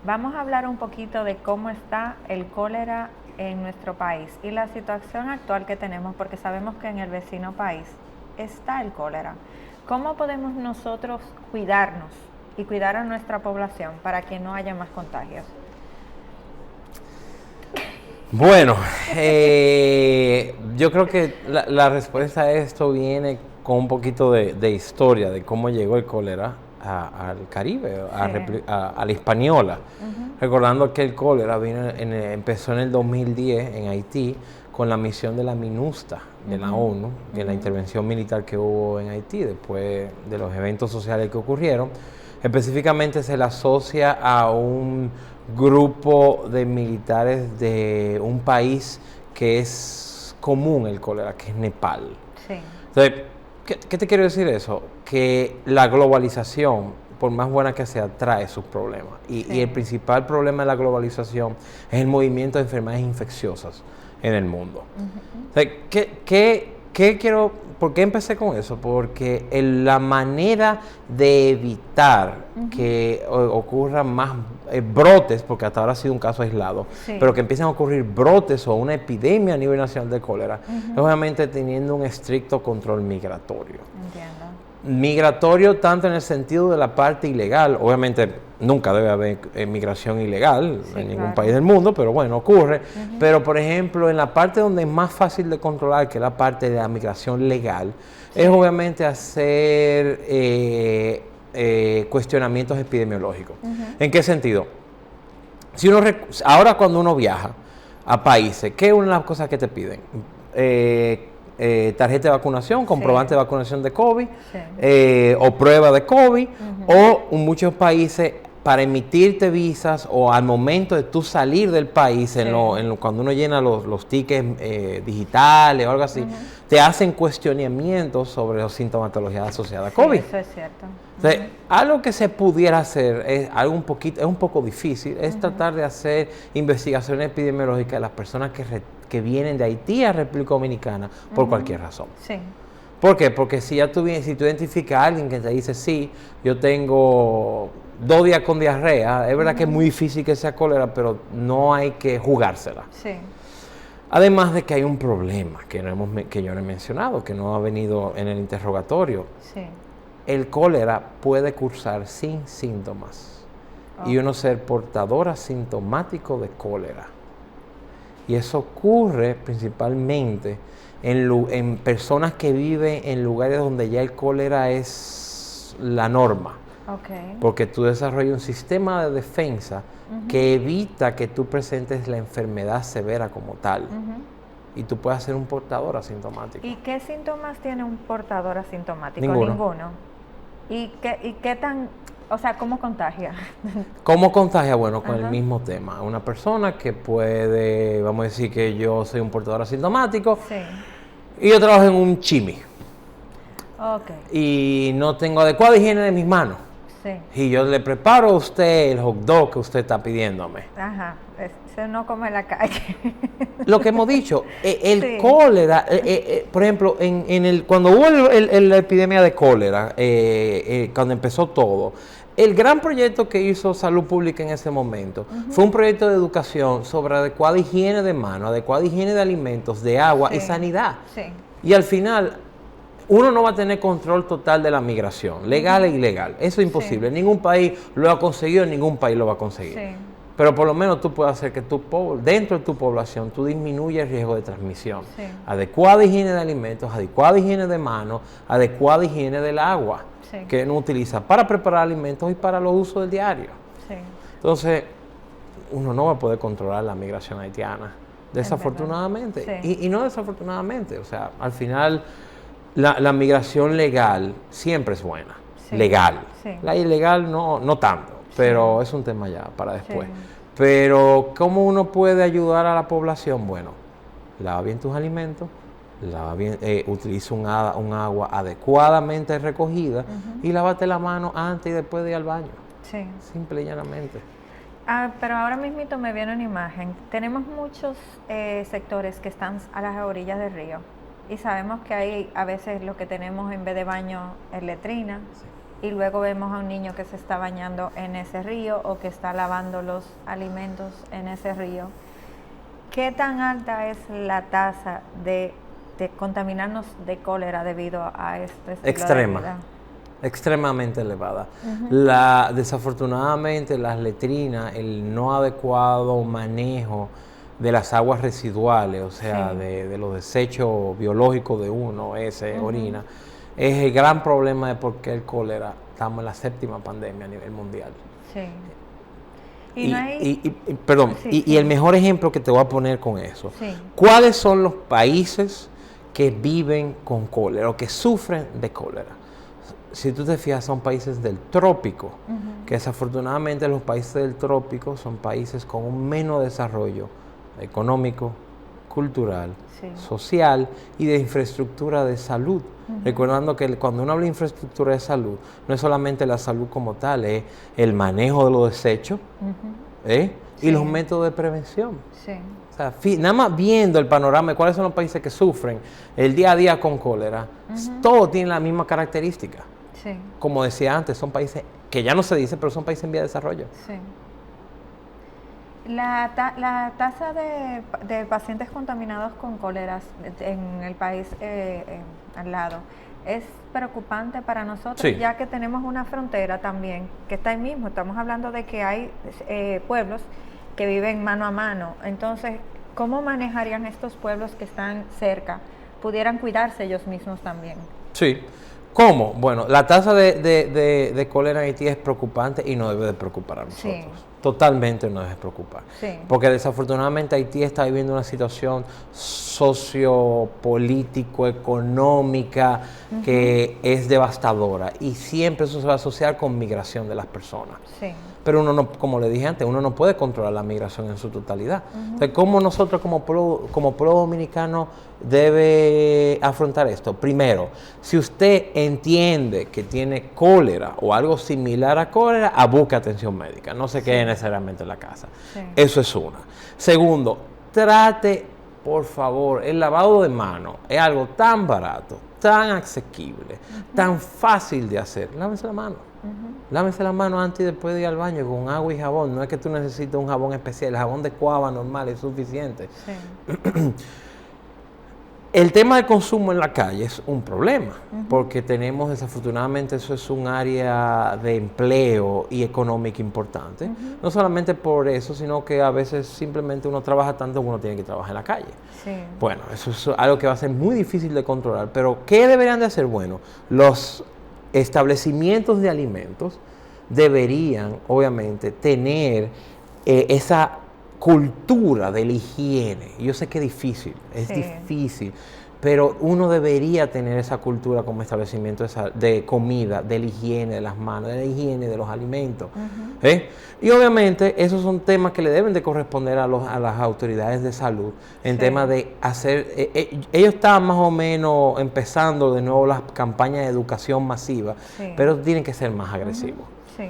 vamos a hablar un poquito de cómo está el cólera en nuestro país y la situación actual que tenemos, porque sabemos que en el vecino país está el cólera. ¿Cómo podemos nosotros cuidarnos y cuidar a nuestra población para que no haya más contagios? Bueno, yo creo que la respuesta a esto viene con un poquito de historia de cómo llegó el cólera al Caribe, a la Hispaniola. Recordando que el cólera empezó en el 2010 en Haití con la misión de la MINUSTAH de la ONU, de la intervención militar que hubo en Haití después de los eventos sociales que ocurrieron. Específicamente se le asocia a un grupo de militares de un país que es común el cólera, que es Nepal. Sí. Entonces, ¿qué te quiero decir eso? Que la globalización, por más buena que sea, trae sus problemas. Y el principal problema de la globalización es el movimiento de enfermedades infecciosas en el mundo. Entonces, ¿por qué empecé con eso? Porque la manera de evitar que ocurran más brotes, porque hasta ahora ha sido un caso aislado, pero que empiecen a ocurrir brotes o una epidemia a nivel nacional de cólera, es obviamente teniendo un estricto control migratorio. Entiendo. Migratorio tanto en el sentido de la parte ilegal, obviamente nunca debe haber migración ilegal en ningún país del mundo, pero bueno, ocurre. Pero por ejemplo, en la parte donde es más fácil de controlar, que es la parte de la migración legal, es obviamente hacer cuestionamientos epidemiológicos. ¿En qué sentido? Ahora cuando uno viaja a países, ¿qué es una de las cosas que te piden? Tarjeta de vacunación, comprobante de vacunación de COVID, o prueba de COVID, o en muchos países para emitirte visas o al momento de tú salir del país, cuando uno llena los tickets digitales o algo así, te hacen cuestionamientos sobre la sintomatología asociada a COVID. Eso es cierto. Entonces, algo que se pudiera hacer, es un poco difícil, es tratar de hacer investigaciones epidemiológicas de las personas que vienen de Haití a República Dominicana por cualquier razón. Sí. ¿Por qué? Porque si tú identificas a alguien que te dice, sí, yo tengo 2 días con diarrea, es verdad que es muy difícil que sea cólera, pero no hay que jugársela. Sí. Además de que hay un problema que yo no he mencionado, que no ha venido en el interrogatorio. Sí. El cólera puede cursar sin síntomas y uno ser portador asintomático de cólera. Y eso ocurre principalmente en personas que viven en lugares donde ya el cólera es la norma. Okay. Porque tú desarrollas un sistema de defensa que evita que tú presentes la enfermedad severa como tal. Y tú puedes ser un portador asintomático. ¿Y qué síntomas tiene un portador asintomático? Ninguno. ¿Y qué tan, o sea, cómo contagia? ¿Cómo contagia? Bueno, con el mismo tema. Una persona que puede, vamos a decir que yo soy un portador asintomático y yo trabajo en un chimi. Y no tengo adecuada higiene de mis manos. Y yo le preparo a usted el hot dog que usted está pidiéndome. Ajá, eso no come en la calle. Lo que hemos dicho, el cólera, por ejemplo, cuando hubo la epidemia de cólera, cuando empezó todo, el gran proyecto que hizo Salud Pública en ese momento fue un proyecto de educación sobre adecuada higiene de manos, adecuada higiene de alimentos, de agua y sanidad. Y al final, uno no va a tener control total de la migración, legal e ilegal. Eso es imposible. Ningún país lo ha conseguido, ningún país lo va a conseguir. Pero por lo menos tú puedes hacer que dentro de tu población tú disminuyas el riesgo de transmisión. Adecuada higiene de alimentos, adecuada higiene de manos, adecuada higiene del agua que uno utiliza para preparar alimentos y para los usos del diario. Entonces, uno no va a poder controlar la migración haitiana, desafortunadamente. Y no desafortunadamente, o sea, al final la migración legal siempre es buena, legal. La ilegal no tanto, pero es un tema ya para después. Pero ¿cómo uno puede ayudar a la población? Bueno, lava bien tus alimentos, utiliza un agua adecuadamente recogida y lávate la mano antes y después de ir al baño. Simple y llanamente. Pero ahora mismito me viene una imagen. Tenemos muchos sectores que están a las orillas del río. Y sabemos que ahí a veces lo que tenemos en vez de baño es letrina, y luego vemos a un niño que se está bañando en ese río o que está lavando los alimentos en ese río. ¿Qué tan alta es la tasa de contaminarnos de cólera debido a este estilo de vida? Extremadamente elevada. Desafortunadamente las letrinas, el no adecuado manejo de las aguas residuales, o sea, de los desechos biológicos de uno, orina, es el gran problema de por qué el cólera estamos en la 7ª pandemia a nivel mundial. Sí. Y el mejor ejemplo que te voy a poner con eso. Sí. ¿Cuáles son los países que viven con cólera o que sufren de cólera? Si tú te fijas, son países del trópico, que desafortunadamente los países del trópico son países con un menos desarrollo económico, cultural, social y de infraestructura de salud. Recordando que cuando uno habla de infraestructura de salud, no es solamente la salud como tal, es el manejo de los desechos y los métodos de prevención. Sí. O sea, nada más viendo el panorama de cuáles son los países que sufren el día a día con cólera, todos tienen la misma característica. Sí. Como decía antes, son países que ya no se dice, pero son países en vía de desarrollo. Sí. La tasa de pacientes contaminados con cóleras en el país al lado es preocupante para nosotros, Sí. ya que tenemos una frontera también que está ahí mismo. Estamos hablando de que hay pueblos que viven mano a mano. Entonces, ¿cómo manejarían estos pueblos que están cerca? ¿Pudieran cuidarse ellos mismos también? Sí. ¿Cómo? Bueno, la tasa de cólera en Haití es preocupante y no debe de preocupar a nosotros. Sí. Totalmente no debe preocupar. Sí. Porque desafortunadamente Haití está viviendo una situación sociopolítico-económica que es devastadora y siempre eso se va a asociar con migración de las personas. Sí. Pero uno no, como le dije antes, uno no puede controlar la migración en su totalidad. Entonces, ¿cómo nosotros como pueblo dominicano debe afrontar esto? Primero, si usted entiende que tiene cólera o algo similar a cólera, busque atención médica, no se quede necesariamente en la casa. Sí. Eso es una. Segundo, trate, por favor, el lavado de manos es algo tan barato, tan asequible, tan fácil de hacer. Lávese la mano. Lávese la mano antes y después de ir al baño con agua y jabón. No es que tú necesites un jabón especial, el jabón de cuava normal es suficiente. Sí. El tema del consumo en la calle es un problema, porque tenemos, desafortunadamente, eso es un área de empleo y económica importante. No solamente por eso, sino que a veces simplemente uno trabaja tanto que uno tiene que trabajar en la calle. Sí. Bueno, eso es algo que va a ser muy difícil de controlar, pero ¿qué deberían de hacer? Bueno, los establecimientos de alimentos deberían, obviamente, tener esa cultura de la higiene. Yo sé que es difícil, difícil, pero uno debería tener esa cultura como establecimiento de comida, de la higiene de las manos, de la higiene de los alimentos. Y obviamente esos son temas que le deben de corresponder a las autoridades de salud en temas de hacer, ellos están más o menos empezando de nuevo las campañas de educación masiva, pero tienen que ser más agresivos. Sí.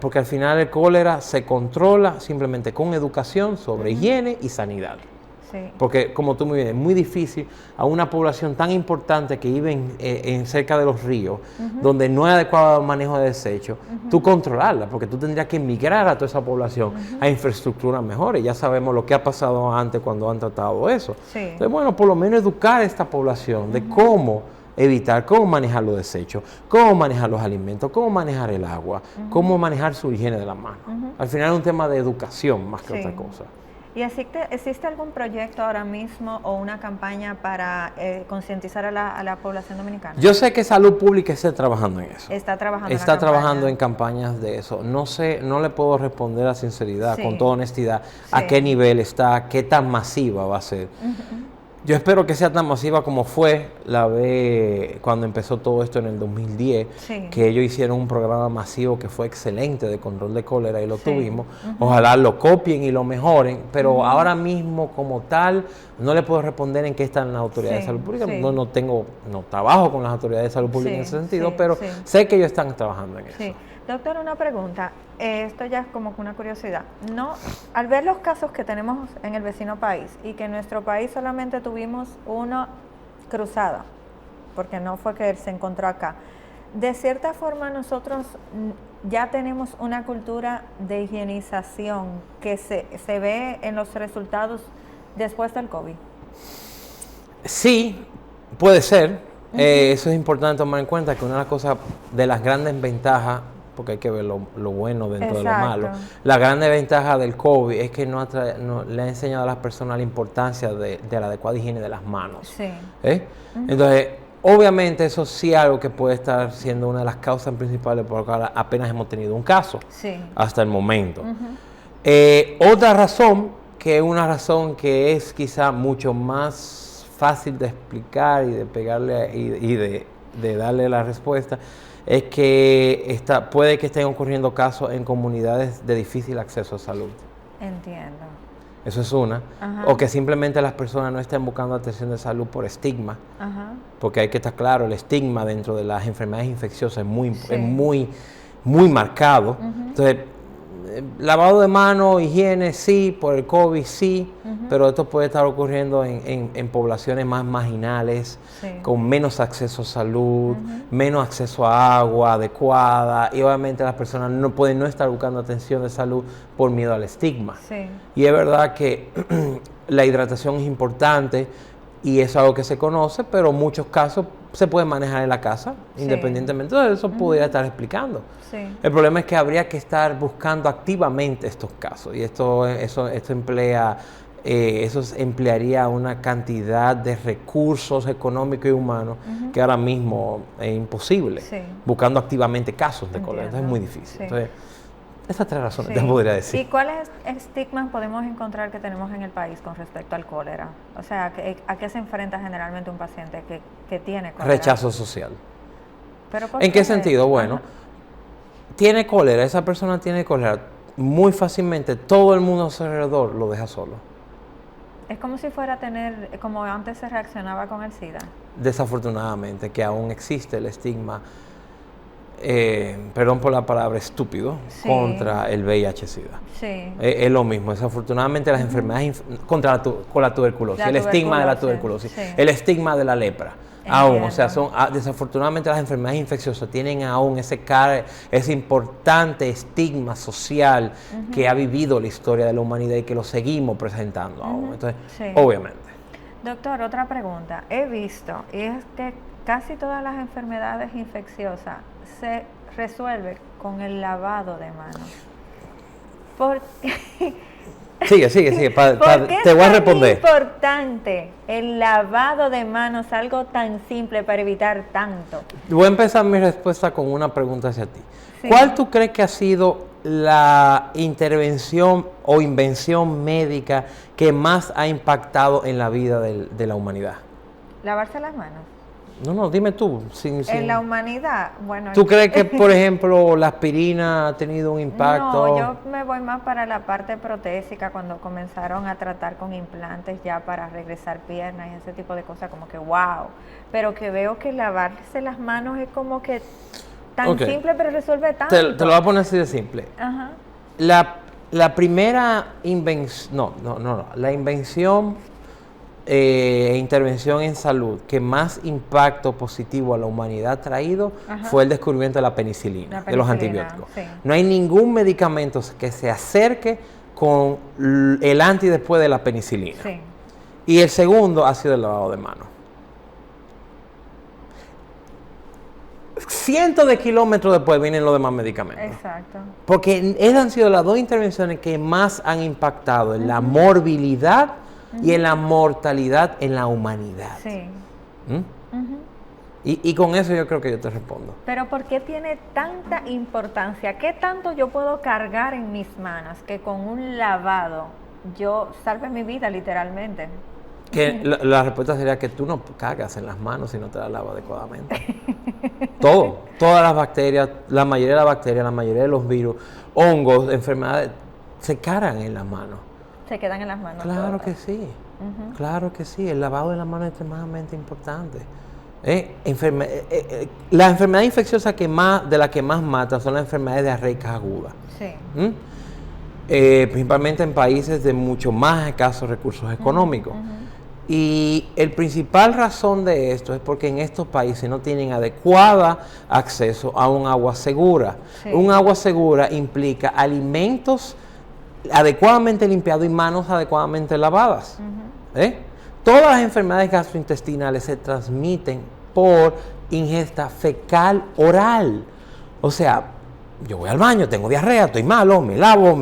Porque al final el cólera se controla simplemente con educación sobre higiene y sanidad. Sí. Porque, como tú muy bien, es muy difícil a una población tan importante que vive en cerca de los ríos, donde no hay adecuado manejo de desechos, tú controlarla, porque tú tendrías que migrar a toda esa población a infraestructuras mejores. Ya sabemos lo que ha pasado antes cuando han tratado eso. Sí. Entonces, bueno, por lo menos educar a esta población de cómo evitar, cómo manejar los desechos, cómo manejar los alimentos, cómo manejar el agua, cómo manejar su higiene de las manos. Al final es un tema de educación más que otra cosa. ¿Y existe algún proyecto ahora mismo o una campaña para concientizar a la población dominicana? Yo sé que Salud Pública está trabajando en eso. Está trabajando en campañas de eso. No sé, no le puedo responder a sinceridad, Sí. con toda honestidad, a Sí. qué nivel está, qué tan masiva va a ser. Yo espero que sea tan masiva como fue la vez cuando empezó todo esto en el 2010, Sí. que ellos hicieron un programa masivo que fue excelente de control de cólera y lo Sí. tuvimos. Ojalá lo copien y lo mejoren, pero ahora mismo como tal no le puedo responder en qué están las autoridades Sí, de salud pública. sí. No trabajo con las autoridades de salud pública Sí, en ese sentido, sí, pero sí. sé que ellos están trabajando en Sí. eso. Doctor, una pregunta. Esto ya es como que una curiosidad. No, al ver los casos que tenemos en el vecino país y que en nuestro país solamente tuvimos uno cruzado, porque no fue que él se encontró acá, de cierta forma nosotros ya tenemos una cultura de higienización que se ve en los resultados después del COVID. Sí, puede ser. Eso es importante tomar en cuenta, que una de las cosas, de las grandes ventajas, porque hay que ver lo bueno dentro de lo malo, la grande ventaja del COVID es que le ha enseñado a las personas la importancia de la adecuada higiene de las manos. Sí. Entonces, obviamente eso sí es algo que puede estar siendo una de las causas principales por las cuales apenas hemos tenido un caso hasta el momento. Otra razón, que es una razón que es quizá mucho más fácil de explicar y de pegarle y de darle la respuesta, es que puede que estén ocurriendo casos en comunidades de difícil acceso a salud. Entiendo. Eso es una. O que simplemente las personas no estén buscando atención de salud por estigma. Porque hay que estar claro, el estigma dentro de las enfermedades infecciosas es muy marcado. Entonces, lavado de manos, higiene, sí, por el COVID, sí, pero esto puede estar ocurriendo en poblaciones más marginales, con menos acceso a salud, menos acceso a agua adecuada, y obviamente las personas no pueden no estar buscando atención de salud por miedo al estigma. Y es verdad que la hidratación es importante y es algo que se conoce, pero en muchos casos se puede manejar en la casa, independientemente de eso, pudiera estar explicando. El problema es que habría que estar buscando activamente estos casos, y eso emplearía una cantidad de recursos económicos y humanos que ahora mismo es imposible, buscando activamente casos de cólera. Entonces es muy difícil. Entonces, esas tres razones te podría decir. ¿Y cuáles estigmas podemos encontrar que tenemos en el país con respecto al cólera? O sea, ¿a qué se enfrenta generalmente un paciente que tiene cólera? Rechazo social. ¿Pero por ¿En qué sentido? Bueno, tiene cólera, esa persona tiene cólera, muy fácilmente todo el mundo a su alrededor lo deja solo. Es como si fuera a tener, como antes se reaccionaba con el SIDA. Desafortunadamente, que aún existe el estigma, perdón por la palabra, estúpido, contra el VIH-Sida. Es lo mismo, desafortunadamente las enfermedades con la tuberculosis, el estigma de la tuberculosis, el estigma de la lepra. Aún, o sea, desafortunadamente las enfermedades infecciosas tienen aún ese importante estigma social que ha vivido la historia de la humanidad y que lo seguimos presentando aún. Entonces, obviamente. Doctor, otra pregunta. He visto, y es que casi todas las enfermedades infecciosas se resuelven con el lavado de manos. ¿Por qué? Sigue, te voy a responder. ¿Por qué es importante el lavado de manos, algo tan simple para evitar tanto? Voy a empezar mi respuesta con una pregunta hacia ti. ¿Cuál tú crees que ha sido la intervención o invención médica que más ha impactado en la vida de la humanidad? ¿Lavarse las manos? No, dime tú. En la humanidad, bueno... ¿Tú crees que, por ejemplo, la aspirina ha tenido un impacto? No, yo me voy más para la parte protésica, cuando comenzaron a tratar con implantes ya para regresar piernas y ese tipo de cosas, como que wow. Pero que veo que lavarse las manos es como que tan simple, pero resuelve tanto. Te lo voy a poner así de simple. La primera invención... La invención... intervención en salud que más impacto positivo a la humanidad ha traído fue el descubrimiento de la penicilina, de los antibióticos. No hay ningún medicamento que se acerque con el antes y después de la penicilina. Y el segundo ha sido el lavado de manos. Cientos de kilómetros después vienen los demás medicamentos. Exacto. Porque esas han sido las dos intervenciones que más han impactado en la morbilidad y en la mortalidad en la humanidad. Y con eso yo creo que yo te respondo. Pero ¿por qué tiene tanta importancia? ¿Qué tanto yo puedo cargar en mis manos que con un lavado yo salve mi vida literalmente? Que la respuesta sería que tú no cagas en las manos si no te las lavas adecuadamente. Todas las bacterias, la mayoría de las bacterias, la mayoría de los virus, hongos, enfermedades, se cargan en las manos. Se quedan en las manos. Claro que sí, claro que sí. El lavado de las manos es extremadamente importante. La enfermedad infecciosa de la que más mata son las enfermedades diarreicas agudas. Principalmente en países de mucho más escasos recursos económicos. Y el principal razón de esto es porque en estos países no tienen adecuado acceso a un agua segura. Un agua segura implica alimentos adecuadamente limpiados y manos adecuadamente lavadas. Todas las enfermedades gastrointestinales se transmiten por ingesta fecal oral. O sea, yo voy al baño, tengo diarrea, estoy malo, me lavo,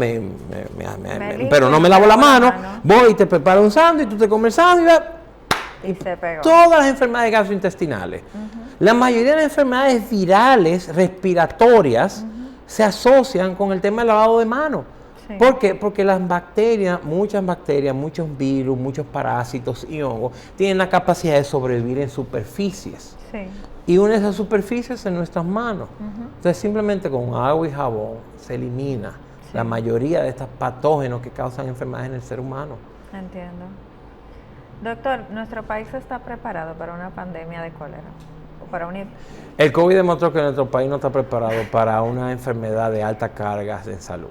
pero no me lavo la mano, voy y te preparo un sándwich, tú te comes el sándwich, Y se pegó. Todas las enfermedades gastrointestinales. La mayoría de las enfermedades virales, respiratorias, se asocian con el tema del lavado de manos. Sí. ¿Por qué? Porque las bacterias, muchos virus, muchos parásitos y hongos, tienen la capacidad de sobrevivir en superficies. Sí. Y una de esas superficies en nuestras manos. Entonces, simplemente con agua y jabón se elimina la mayoría de estos patógenos que causan enfermedades en el ser humano. Entiendo. Doctor, ¿nuestro país está preparado para una pandemia de cólera? ¿O para un... El COVID demostró que nuestro país no está preparado para una enfermedad de alta carga en salud.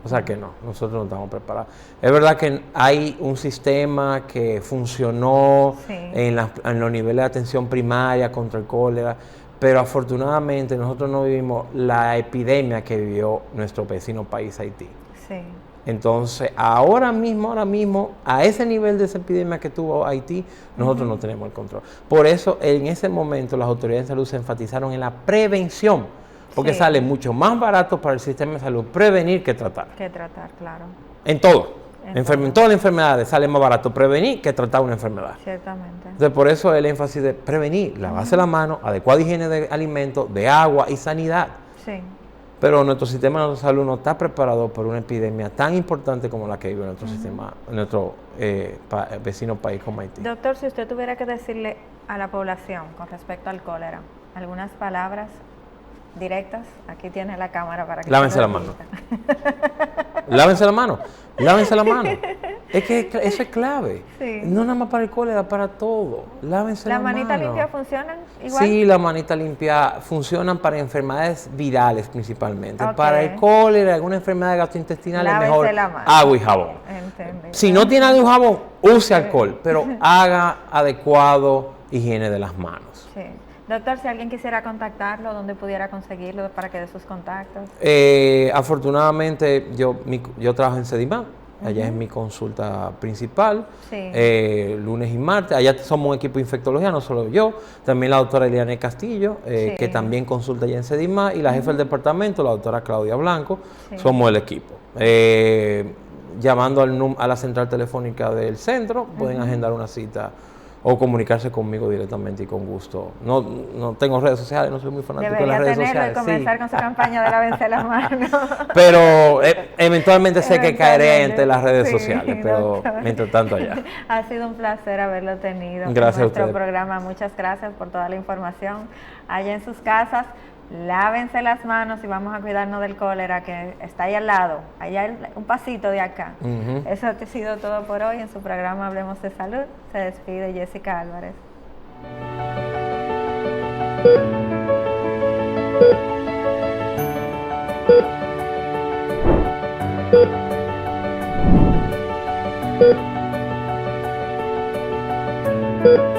O sea que no, nosotros no estamos preparados. Es verdad que hay un sistema que funcionó en los niveles de atención primaria contra el cólera, pero afortunadamente nosotros no vivimos la epidemia que vivió nuestro vecino país Haití. Sí. Entonces, ahora mismo, a ese nivel de esa epidemia que tuvo Haití, nosotros no tenemos el control. Por eso, en ese momento, las autoridades de salud se enfatizaron en la prevención, porque sale mucho más barato para el sistema de salud prevenir que tratar. Que tratar, claro. En todo. En todas las enfermedades sale más barato prevenir que tratar una enfermedad. Ciertamente. Entonces, por eso el énfasis de prevenir, lavarse la mano, adecuada higiene de alimentos, de agua y sanidad. Sí. Pero nuestro sistema de salud no está preparado por una epidemia tan importante como la que vive nuestro sistema, nuestro vecino país como Haití. Doctor, si usted tuviera que decirle a la población con respecto al cólera, algunas palabras directas, aquí tiene la cámara para que... Lávense la mano. Lávense la mano. Lávense la mano. Es que eso es clave. Sí. No nada más para el cólera, para todo. Lávense la mano. ¿Las manitas limpias funcionan igual? Sí, las manitas limpias funcionan para enfermedades virales principalmente. Okay. Para el cólera, alguna enfermedad gastrointestinal es mejor la mano. agua y jabón. Entendí. Si no tiene agua y jabón, use alcohol, pero haga adecuado higiene de las manos. Sí. Doctor, si alguien quisiera contactarlo, ¿dónde pudiera conseguirlo para que dé sus contactos? Afortunadamente, yo trabajo en Sedimán. Allá es mi consulta principal, lunes y martes. Allá somos un equipo de infectología, no solo yo, también la doctora Eliane Castillo, que también consulta allá en Sedimán, y la jefa del departamento, la doctora Claudia Blanco, somos el equipo. Llamando a la central telefónica del centro, pueden agendar una cita o comunicarse conmigo directamente y con gusto. No tengo redes sociales, no soy muy fanático de las redes sociales. Debería tenerlo y comenzar con su campaña de lávense las manos. Pero eventualmente sé que caeré entre las redes sociales, pero doctor, mientras tanto allá. Ha sido un placer haberlo tenido gracias en nuestro a programa. Muchas gracias por toda la información. Allá en sus casas, lávense las manos y vamos a cuidarnos del cólera que está ahí al lado, allá un pasito de acá. Eso ha sido todo por hoy en su programa Hablemos de Salud. Se despide Jessica Álvarez. Thank you.